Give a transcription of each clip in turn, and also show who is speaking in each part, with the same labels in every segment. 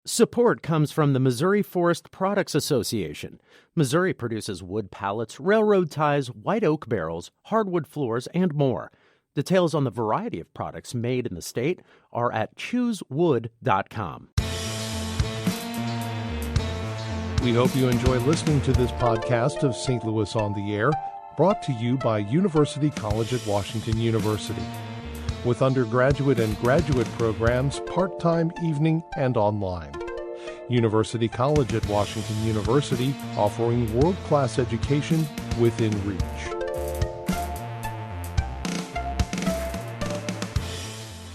Speaker 1: Support comes from the Missouri Forest Products Association. Missouri produces wood pallets, railroad ties, white oak barrels, hardwood floors, and more. Details on the variety of products made in the state are at choosewood.com.
Speaker 2: We hope you enjoy listening to this podcast of St. Louis on the Air, brought to you by University College at Washington University. With undergraduate and graduate programs, part-time, evening, and online. University College at Washington University, offering world-class education within reach.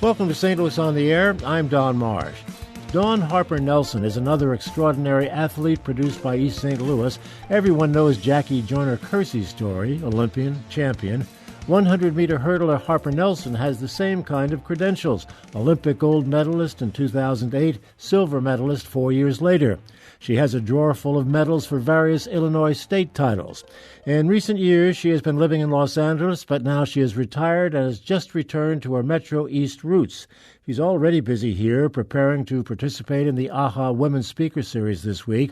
Speaker 3: Welcome to St. Louis on the Air. I'm Don Marsh. Dawn Harper Nelson is another extraordinary athlete produced by East St. Louis. Everyone knows Jackie Joyner-Kersey's story, Olympian, champion. 100-meter hurdler Harper Nelson has the same kind of credentials. Olympic gold medalist in 2008, silver medalist 4 years later. She has a drawer full of medals for various Illinois state titles. In recent years, she has been living in Los Angeles, but now she is retired and has just returned to her Metro East roots. She's already busy here, preparing to participate in the AHA Women's Speaker Series this week.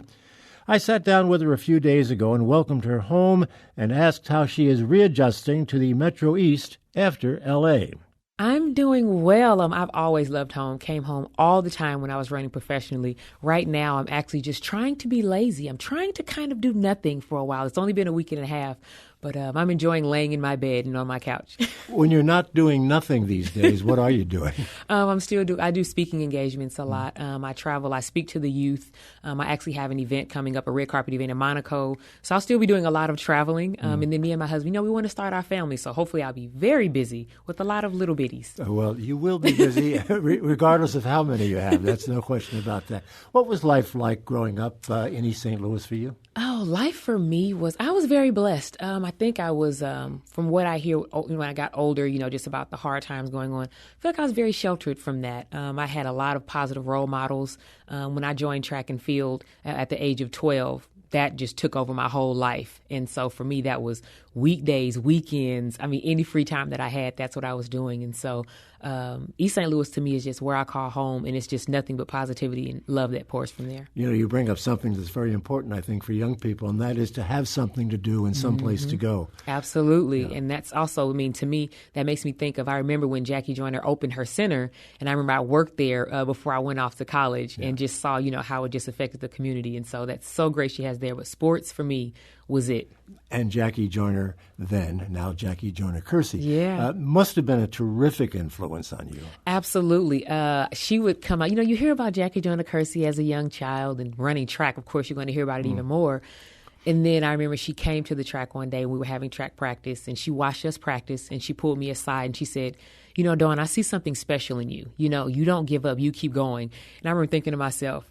Speaker 3: I sat down with her a few days ago and welcomed her home and asked how she is readjusting to the Metro East after L.A.
Speaker 4: I'm doing well. I've always loved home, came home all the time when I was running professionally. Right now, I'm actually just trying to be lazy. I'm trying to kind of do nothing for a while. It's only been a week and a half, but I'm enjoying laying in my bed and on my couch.
Speaker 3: When you're not doing nothing these days, what are you doing?
Speaker 4: I do speaking engagements a lot. I travel. I speak to the youth. I actually have an event coming up, a red carpet event in Monaco. So I'll still be doing a lot of traveling. And then me and my husband, we want to start our family. So hopefully I'll be very busy with a lot of little bitties.
Speaker 3: Well, you will be busy regardless of how many you have. That's no question about that. What was life like growing up in East St. Louis for you?
Speaker 4: Oh, life for me I was very blessed. I think I was, from what I hear when I got older, just about the hard times going on, I feel like I was very sheltered from that. I had a lot of positive role models. When I joined track and field at the age of 12, that just took over my whole life. And so for me, that was weekdays, weekends. Any free time that I had, that's what I was doing. And so East St. Louis to me is just where I call home, and it's just nothing but positivity and love that pours from there.
Speaker 3: You bring up something that's very important, I think, for young people, and that is to have something to do and someplace to go.
Speaker 4: Absolutely.
Speaker 3: Yeah.
Speaker 4: And that's also, to me, that makes me think of, I remember when Jackie Joyner opened her center, and I remember I worked there before I went off to college and just saw, how it just affected the community. And so that's so great she has there. But sports for me was it.
Speaker 3: And Jackie Joyner then, now Jackie Joyner-Kersey,
Speaker 4: yeah,
Speaker 3: must have been a terrific influence on you.
Speaker 4: Absolutely. She would come out. You hear about Jackie Joyner-Kersey as a young child and running track. Of course, you're going to hear about it even more. And then I remember she came to the track one day. We were having track practice, and she watched us practice, and she pulled me aside, and she said, Dawn, I see something special in you. You don't give up. You keep going. And I remember thinking to myself,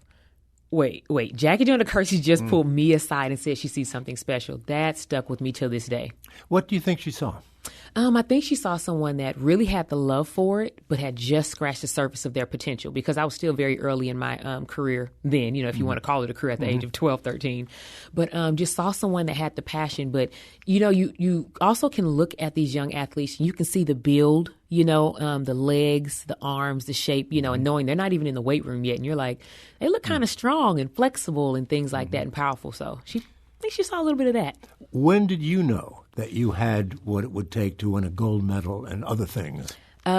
Speaker 4: Wait, Jackie Joyner-Kersey just pulled me aside and said she sees something special. That stuck with me till this day.
Speaker 3: What do you think she saw?
Speaker 4: I think she saw someone that really had the love for it, but had just scratched the surface of their potential, because I was still very early in my career then, if you want to call it a career at the age of 12, 13. But just saw someone that had the passion. But, you also can look at these young athletes, and you can see the build, the legs, the arms, the shape, and knowing they're not even in the weight room yet. And you're like, they look kind of strong and flexible and things like that and powerful. So I think she saw a little bit of that.
Speaker 3: When did you know that you had what it would take to win a gold medal and other things?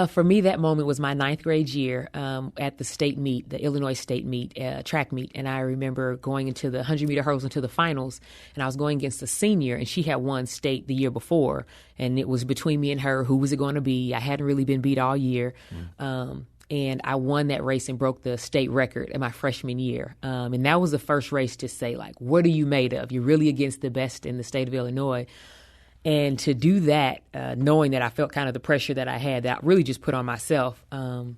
Speaker 4: For me, that moment was my 9th grade year at the state meet, the Illinois state meet, track meet. And I remember going into the 100-meter hurdles into the finals, and I was going against a senior, and she had won state the year before. And it was between me and her, who was it going to be? I hadn't really been beat all year. And I won that race and broke the state record in my freshman year. And that was the first race to say, what are you made of? You're really against the best in the state of Illinois. And to do that, knowing that I felt kind of the pressure that I had, that I really just put on myself, I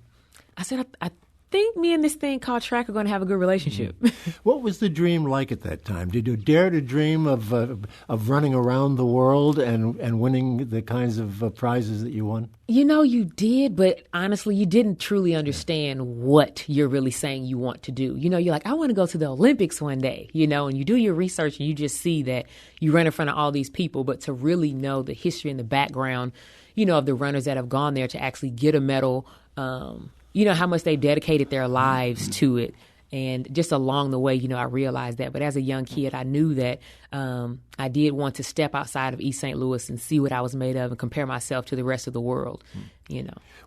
Speaker 4: said, I think me and this thing called track are going to have a good relationship.
Speaker 3: What was the dream like at that time? Did you dare to dream of running around the world and winning the kinds of prizes that you won?
Speaker 4: You did, but honestly, you didn't truly understand what you're really saying you want to do. You're like, I want to go to the Olympics one day, and you do your research and you just see that you run in front of all these people. But to really know the history and the background, of the runners that have gone there to actually get a medal, how much they dedicated their lives to it. And just along the way, I realized that. But as a young kid, I knew that I did want to step outside of East St. Louis and see what I was made of and compare myself to the rest of the world,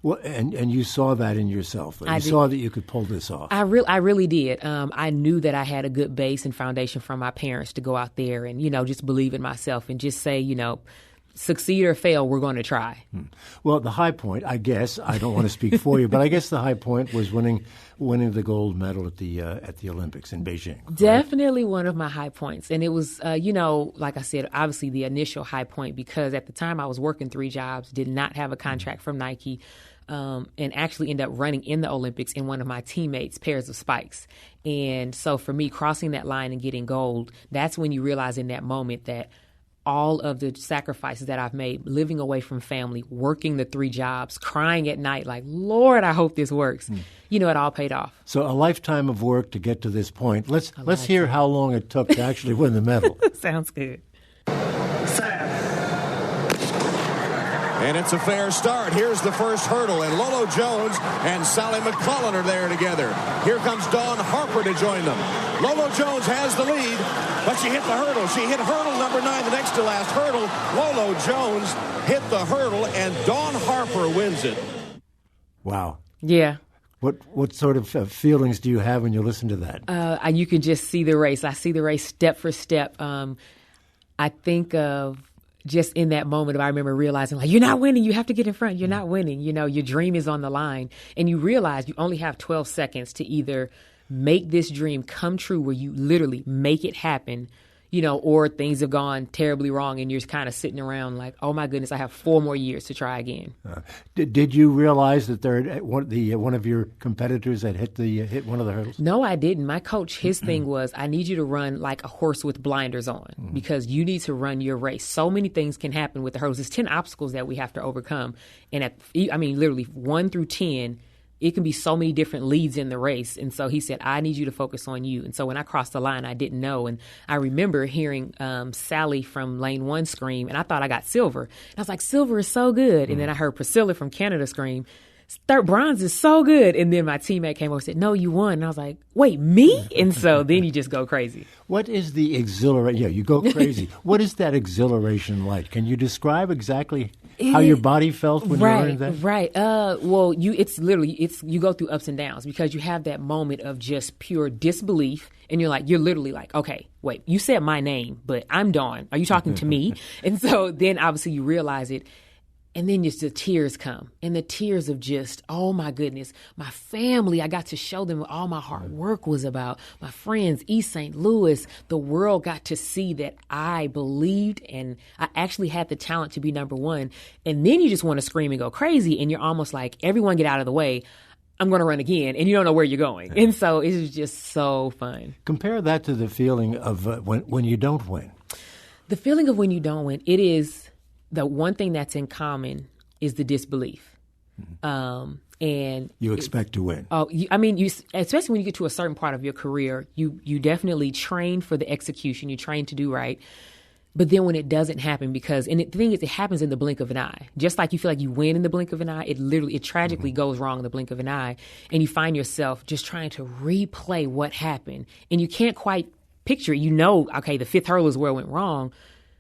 Speaker 3: Well, and you saw that in yourself. You saw that you could pull this off.
Speaker 4: I really did. I knew that I had a good base and foundation from my parents to go out there and, just believe in myself and just say, succeed or fail, we're going to try.
Speaker 3: Well, the high point, I guess, I don't want to speak for you, but I guess the high point was winning the gold medal at the Olympics in Beijing. Correct?
Speaker 4: Definitely one of my high points. And it was, like I said, obviously the initial high point, because at the time I was working 3 jobs, did not have a contract from Nike, and actually ended up running in the Olympics in one of my teammates' pairs of spikes. And so for me, crossing that line and getting gold, that's when you realize in that moment that all of the sacrifices that I've made, living away from family, working the 3 jobs, crying at night, like, Lord, I hope this works. It all paid off.
Speaker 3: So a lifetime of work to get to this point. Let's hear how long it took to actually win the medal.
Speaker 4: Sounds good.
Speaker 5: And it's a fair start. Here's the first hurdle, and Lolo Jones and Sally McClellan are there together. Here comes Dawn Harper to join them. Lolo Jones has the lead, but she hit the hurdle. She hit hurdle number 9, the next to last hurdle. Lolo Jones hit the hurdle, and Dawn Harper wins it.
Speaker 3: Wow.
Speaker 4: Yeah.
Speaker 3: What sort of feelings do you have when you listen to that?
Speaker 4: You can just see the race. I see the race step for step. I think of just in that moment, I remember realizing, like, you're not winning. You have to get in front. You're not winning. Your dream is on the line. And you realize you only have 12 seconds to either make this dream come true, where you literally make it happen, or things have gone terribly wrong and you're kind of sitting around like, oh my goodness, I have 4 more years to try again.
Speaker 3: Did you realize that one of your competitors had hit one of the hurdles?
Speaker 4: No, I didn't. My coach, his thing was, I need you to run like a horse with blinders on, because you need to run your race. So many things can happen with the hurdles. There's 10 obstacles that we have to overcome. And literally 1 through 10, it can be so many different leads in the race. And so he said, I need you to focus on you. And so when I crossed the line, I didn't know. And I remember hearing Sally from lane 1 scream, and I thought I got silver. And I was like, silver is so good. And then I heard Priscilla from Canada scream, bronze is so good. And then my teammate came over and said, no, you won. And I was like, wait, me? And so then you just go crazy.
Speaker 3: What is the exhilaration? Yeah, you go crazy. What is that exhilaration like? Can you describe exactly how your body felt when you learned that?
Speaker 4: Right. Well, you go through ups and downs, because you have that moment of just pure disbelief, and you're literally like, okay, wait, you said my name, but I'm Dawn. Are you talking to me? And so then obviously you realize it. And then just the tears come, and the tears of just, oh my goodness, my family, I got to show them what all my hard work was about. My friends, East St. Louis, the world got to see that I believed and I actually had the talent to be number 1. And then you just want to scream and go crazy, and you're almost like, everyone get out of the way. I'm going to run again, and you don't know where you're going. And so it was just so fun.
Speaker 3: Compare that to the feeling of when you don't win.
Speaker 4: The feeling of when you don't win, it is... The one thing that's in common is the disbelief. And
Speaker 3: you expect to win.
Speaker 4: Especially when you get to a certain part of your career, you definitely train for the execution. You train to do right. But then when it doesn't happen, the thing is, it happens in the blink of an eye. Just like you feel like you win in the blink of an eye, it tragically goes wrong in the blink of an eye. And you find yourself just trying to replay what happened. And you can't quite picture it. Okay, the 5th hurdle is where it went wrong.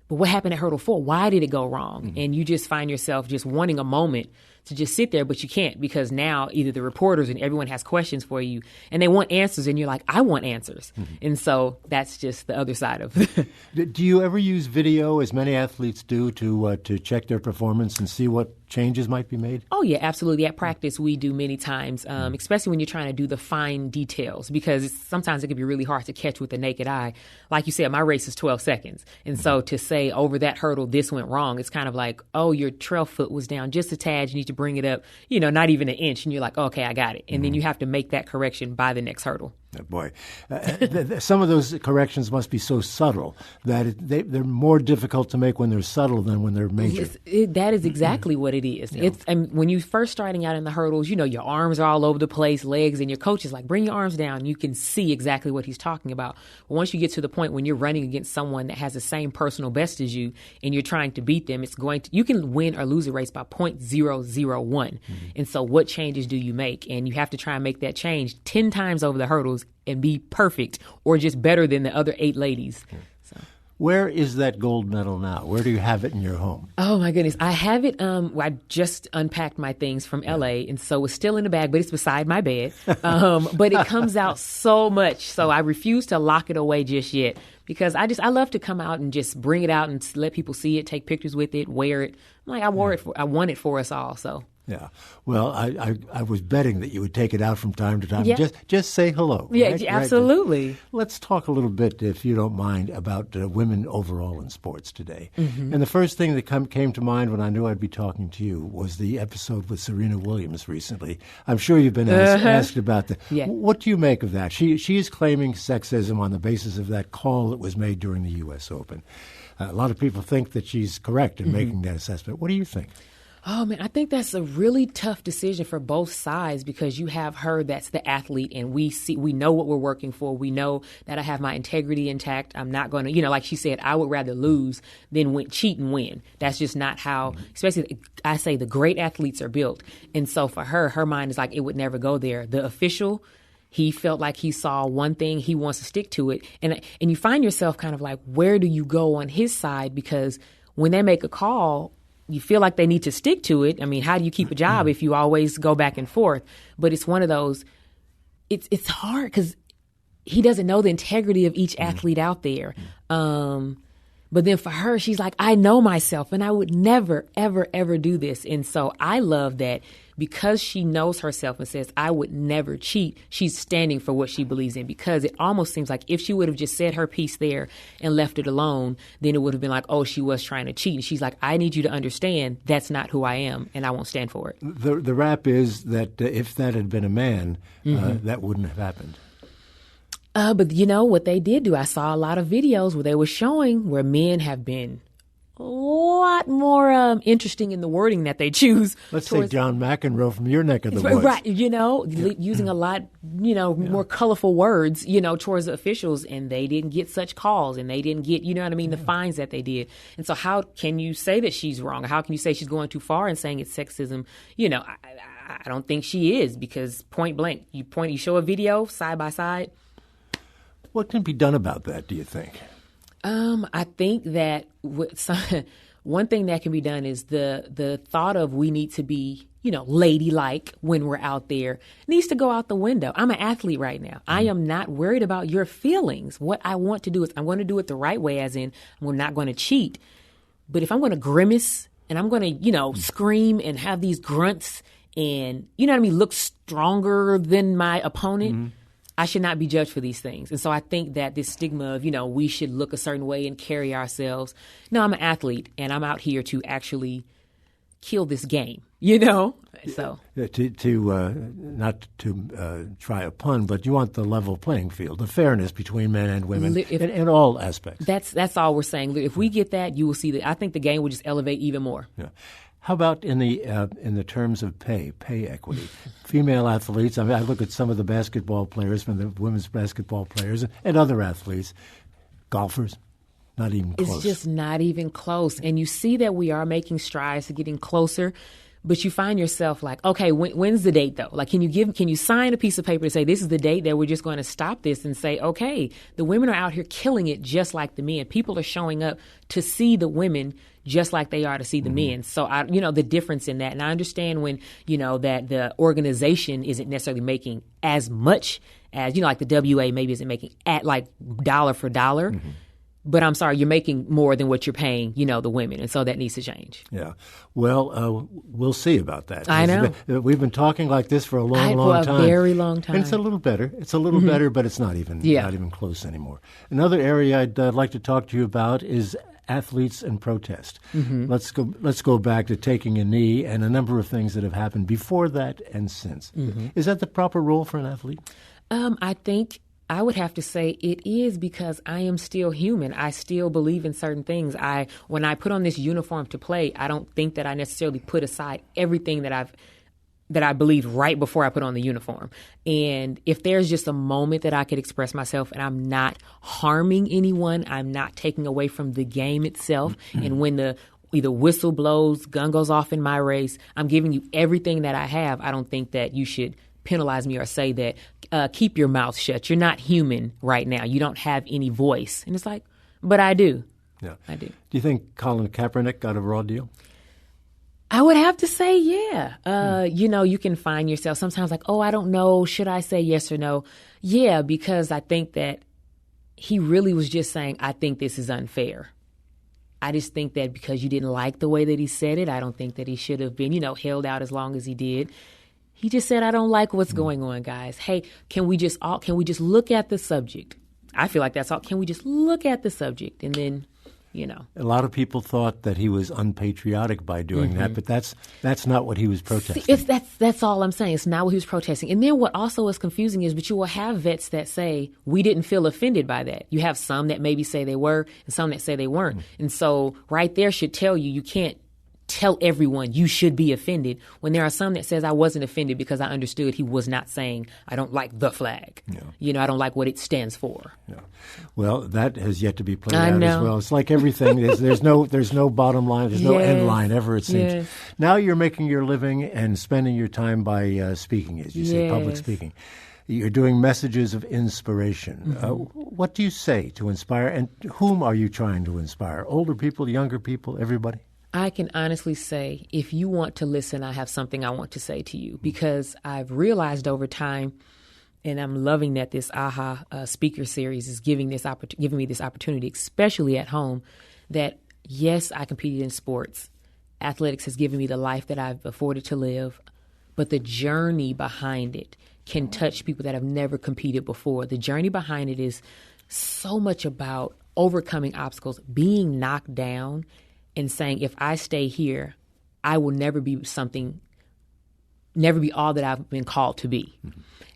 Speaker 4: But what happened at hurdle 4? Why did it go wrong? And you just find yourself just wanting a moment to just sit there, but you can't, because now either the reporters and everyone has questions for you and they want answers, and you're like, I want answers. And so that's just the other side of it.
Speaker 3: Do you ever use video, as many athletes do, to check their performance and see what changes might be made?
Speaker 4: Oh, yeah, absolutely. At practice, we do many times, especially when you're trying to do the fine details, because sometimes it can be really hard to catch with the naked eye. Like you said, my race is 12 seconds. And so to say over that hurdle, this went wrong, it's kind of like, oh, your trail foot was down just a tad. You need to bring it up, not even an inch. And you're like, oh, okay, I got it. And then you have to make that correction by the next hurdle.
Speaker 3: Oh, boy. Some of those corrections must be so subtle that they're more difficult to make when they're subtle than when they're major.
Speaker 4: That is exactly what it is. Yeah. When you're first starting out in the hurdles, your arms are all over the place, legs, and your coach is like, bring your arms down. You can see exactly what he's talking about. But once you get to the point when you're running against someone that has the same personal best as you and you're trying to beat them, you can win or lose a race by 0.001. And so what changes do you make? And you have to try and make that change 10 times over the hurdles officials and be perfect or just better than the other 8 ladies. So.
Speaker 3: Where is that gold medal now? Where do you have it in your home?
Speaker 4: Oh, my goodness. I have it. I just unpacked my things from L.A., and so it's still in the bag, but it's beside my bed. But it comes out so much, so I refuse to lock it away just yet because I love to come out and just bring it out and let people see it, take pictures with it, wear it. I want it for us all, so.
Speaker 3: Yeah. Well, I was betting that you would take it out from time to time.
Speaker 4: Yeah.
Speaker 3: Just say hello.
Speaker 4: Yeah,
Speaker 3: right?
Speaker 4: absolutely.
Speaker 3: Right? Let's talk a little bit, if you don't mind, about women overall in sports today. Mm-hmm. And the first thing that came to mind when I knew I'd be talking to you was the episode with Serena Williams recently. I'm sure you've been asked about that.
Speaker 4: Yeah.
Speaker 3: What do you make of that? She is claiming sexism on the basis of that call that was made during the U.S. Open. A lot of people think that she's correct in making that assessment. What do you think?
Speaker 4: Oh, man, I think that's a really tough decision for both sides because you have her that's the athlete and we know what we're working for. We know that I have my integrity intact. I'm not going to, like she said, I would rather lose than cheat and win. That's just not how, especially I say the great athletes are built. And so for her mind is like it would never go there. The official, he felt like he saw one thing, he wants to stick to it. And you find yourself kind of like, where do you go on his side? Because when they make a call, you feel like they need to stick to it. I mean, how do you keep a job if you always go back and forth? But it's one of those, it's hard because he doesn't know the integrity of each athlete out there. But then for her, she's like, I know myself and I would never, ever, ever do this. And so I love that because she knows herself and says, I would never cheat, she's standing for what she believes in because it almost seems like if she would have just said her piece there and left it alone, then it would have been like, oh, she was trying to cheat. And she's like, I need you to understand that's not who I am and I won't stand for it.
Speaker 3: The rap is that if that had been a man, that wouldn't have happened.
Speaker 4: But what they did do, I saw a lot of videos where they were showing where men have been a lot more interesting in the wording that they choose.
Speaker 3: Let's say John McEnroe from your neck of the woods.
Speaker 4: Right, using a lot, more colorful words, towards the officials, and they didn't get such calls, and they didn't get, the fines that they did. And so how can you say that she's wrong? How can you say she's going too far and saying it's sexism? I don't think she is because point blank, you show a video side by side.
Speaker 3: What can be done about that, do you think?
Speaker 4: I think that one thing that can be done is the thought of we need to be, ladylike when we're out there needs to go out the window. I'm an athlete right now. I am not worried about your feelings. What I want to do is I'm going to do it the right way, as in I'm not going to cheat. But if I'm going to grimace and I'm going to, scream and have these grunts and, look stronger than my opponent, I should not be judged for these things. And so I think that this stigma of, we should look a certain way and carry ourselves. No, I'm an athlete and I'm out here to actually kill this game, So not to try a pun, but you want the level playing field, the fairness between men and women in all aspects. That's all we're saying. If we get that, you will see that. I think the game will just elevate even more.
Speaker 3: Yeah. How about in the terms of pay equity? Female athletes, I look at some of the basketball players, from the women's basketball players and other athletes, golfers, not even close.
Speaker 4: It's just not even close. And you see that we are making strides to getting closer, but you find yourself like, okay, when's the date though? Like, can you sign a piece of paper to say this is the date that we're just going to stop this and say, okay, the women are out here killing it just like the men. People are showing up to see the women just like they are to see the men. So, the difference in that. And I understand when, that the organization isn't necessarily making as much as, like the WA maybe isn't making at like dollar for dollar. But I'm sorry, you're making more than what you're paying, the women. And so that needs to change.
Speaker 3: Yeah. Well, we'll see about that.
Speaker 4: I know.
Speaker 3: We've been talking like this for a long time.
Speaker 4: For a very long time.
Speaker 3: And it's a little better. It's a little better, but it's not even close anymore. Another area I'd like to talk to you about is athletes and protest. Let's go back to taking a knee and a number of things that have happened before that and since. Is that the proper role for an athlete?
Speaker 4: I think I would have to say it is because I am still human. I still believe in certain things. When I put on this uniform to play, I don't think that I necessarily put aside everything that I believed right before I put on the uniform. And if there's just a moment that I could express myself and I'm not harming anyone, I'm not taking away from the game itself. And when the either whistle blows, gun goes off in my race, I'm giving you everything that I have. I don't think that you should penalize me or say that, keep your mouth shut. You're not human right now. You don't have any voice. And it's like, but I do.
Speaker 3: Yeah.
Speaker 4: I do.
Speaker 3: Do you think Colin Kaepernick got a raw deal?
Speaker 4: I would have to say, yeah. You can find yourself sometimes like, oh, I don't know. Should I say yes or no? Yeah, because I think that he really was just saying, I think this is unfair. I just think that because you didn't like the way that he said it, I don't think that he should have been, held out as long as he did. He just said, I don't like what's going on, guys. Hey, can we just look at the subject? I feel like that's all. Can we just look at the subject? And then,
Speaker 3: A lot of people thought that he was unpatriotic by doing that, but that's not what he was protesting.
Speaker 4: See, that's all I'm saying. It's not what he was protesting. And then what also is confusing is, but you will have vets that say, we didn't feel offended by that. You have some that maybe say they were and some that say they weren't. And so right there should tell you can't tell everyone you should be offended when there are some that says I wasn't offended because I understood he was not saying I don't like the flag. Yeah. I don't like what it stands for.
Speaker 3: Yeah. Well, that has yet to be played out as well. It's like everything. There's no bottom line. There's no end line ever, it seems.
Speaker 4: Yes.
Speaker 3: Now you're making your living and spending your time by speaking, as you say, public speaking. You're doing messages of inspiration. What do you say to inspire, and whom are you trying to inspire? Older people, younger people, everybody?
Speaker 4: I can honestly say, if you want to listen, I have something I want to say to you, because I've realized over time, and I'm loving that this AHA speaker series is giving me this opportunity, especially at home, that yes, I competed in sports. Athletics has given me the life that I've afforded to live, but the journey behind it can touch people that have never competed before. The journey behind it is so much about overcoming obstacles, being knocked down, and saying, if I stay here, I will never be all that I've been called to be.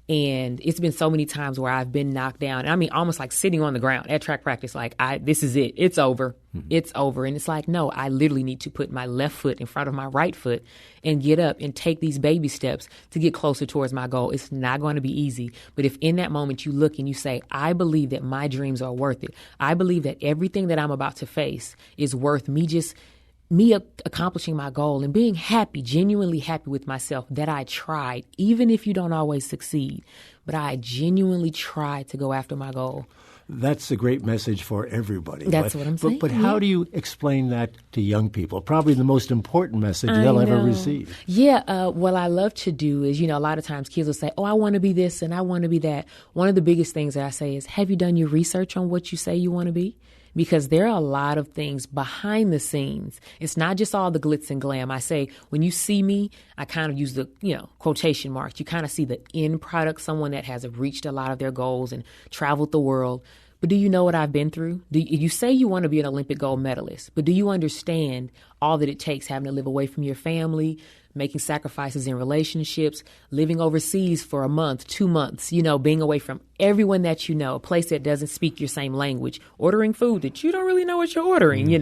Speaker 4: And it's been so many times where I've been knocked down. And I mean, almost like sitting on the ground at track practice, like, this is it. It's over. It's over. And it's like, no, I literally need to put my left foot in front of my right foot and get up and take these baby steps to get closer towards my goal. It's not going to be easy. But if in that moment you look and you say, I believe that my dreams are worth it. I believe that everything that I'm about to face is worth me accomplishing my goal and being happy, genuinely happy with myself that I tried, even if you don't always succeed. But I genuinely tried to go after my goal.
Speaker 3: That's a great message for everybody.
Speaker 4: That's what I'm saying.
Speaker 3: But how do you explain that to young people? Probably the most important message they'll ever receive.
Speaker 4: Yeah. What I love to do is, a lot of times kids will say, oh, I want to be this and I want to be that. One of the biggest things that I say is, have you done your research on what you say you want to be? Because there are a lot of things behind the scenes. It's not just all the glitz and glam. I say, when you see me, I kind of use the, quotation marks. You kind of see the end product, someone that has reached a lot of their goals and traveled the world. But do you know what I've been through? You say you want to be an Olympic gold medalist, but do you understand all that it takes, having to live away from your family, making sacrifices in relationships, living overseas for a month, 2 months, being away from everyone that you know, a place that doesn't speak your same language, ordering food that you don't really know what you're ordering,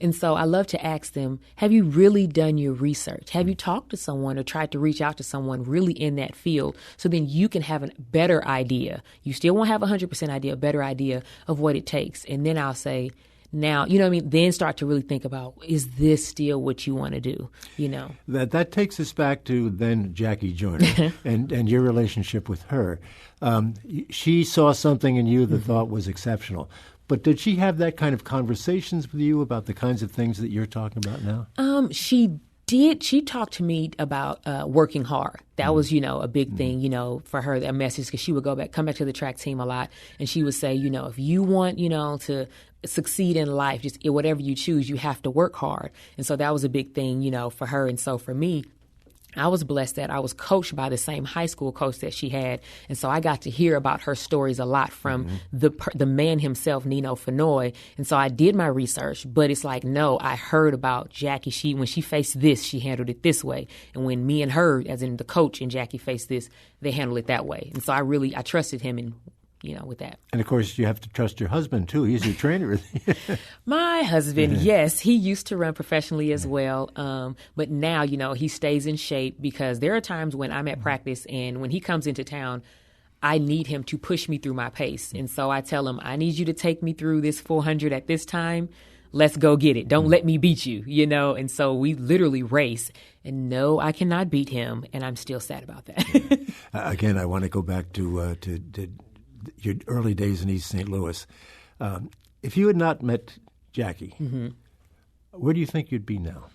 Speaker 4: And so I love to ask them, have you really done your research? Have you talked to someone or tried to reach out to someone really in that field, so then you can have a better idea? You still won't have 100% idea, a better idea of what it takes. And then I'll say, now, then start to really think about, is this still what you want to do,
Speaker 3: That takes us back to then Jackie Joyner and your relationship with her. She saw something in you that thought was exceptional. But did she have that kind of conversations with you about the kinds of things that you're talking about now?
Speaker 4: She did. She talked to me about working hard. That was, a big thing, for her, that message, because she would come back to the track team a lot. And she would say, if you want, to succeed in life, just whatever you choose, you have to work hard. And so that was a big thing, for her. And so for me, I was blessed that I was coached by the same high school coach that she had. And so I got to hear about her stories a lot from the man himself, Nino Fenoy. And so I did my research, but it's like, no, I heard about Jackie. When she faced this, she handled it this way. And when me and her, as in the coach and Jackie, faced this, they handled it that way. And so I trusted him in with that.
Speaker 3: And, of course, you have to trust your husband, too. He's your trainer.
Speaker 4: My husband, yes, he used to run professionally as well. But now, he stays in shape, because there are times when I'm at practice and when he comes into town, I need him to push me through my pace. And so I tell him, I need you to take me through this 400 at this time. let's go get it. Don't let me beat you, you know? And so we literally race. And no, I cannot beat him, and I'm still sad about that.
Speaker 3: Again, I want to go back to your early days in East St. Louis. If you had not met Jackie, where do you think you'd be now?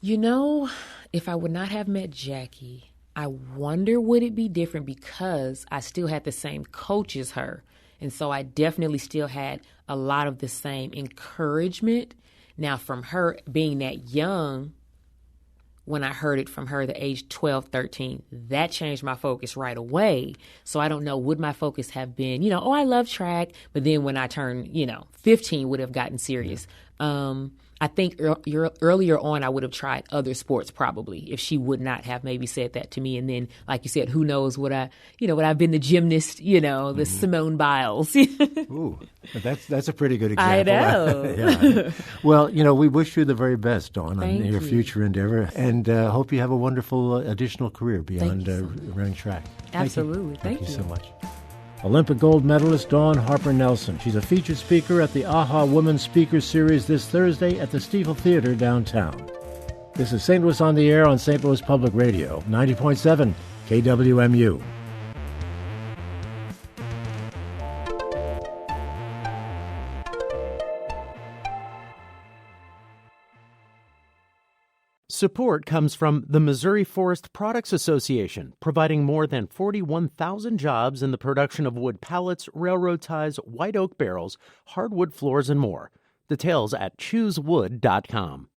Speaker 4: You know, if I would not have met Jackie, I wonder would it be different because I still had the same coach as her. And so I definitely still had a lot of the same encouragement. Now, from her being that young, when I heard it from her, the age 12, 13, that changed my focus right away. So I don't know, would my focus have been, you know, oh, I love track, but then when I turned, 15, would have gotten serious. I think earlier on I would have tried other sports probably if she would not have maybe said that to me. And then, like you said, who knows what I've been the gymnast, the Simone Biles.
Speaker 3: Ooh, that's a pretty good example.
Speaker 4: I know.
Speaker 3: Yeah. Well, we wish you the very best, Dawn, on
Speaker 4: Thank
Speaker 3: your
Speaker 4: you.
Speaker 3: future endeavor, and hope you have a wonderful additional career beyond
Speaker 4: Thank you so
Speaker 3: running track.
Speaker 4: Absolutely.
Speaker 3: Thank you
Speaker 4: Thank
Speaker 3: so
Speaker 4: you.
Speaker 3: much. Olympic gold medalist Dawn Harper Nelson. She's a featured speaker at the AHA Women's Speakers Series this Thursday at the Stiefel Theater downtown. This is St. Louis on the Air on St. Louis Public Radio, 90.7 KWMU.
Speaker 1: Support comes from the Missouri Forest Products Association, providing more than 41,000 jobs in the production of wood pallets, railroad ties, white oak barrels, hardwood floors, and more. Details at choosewood.com.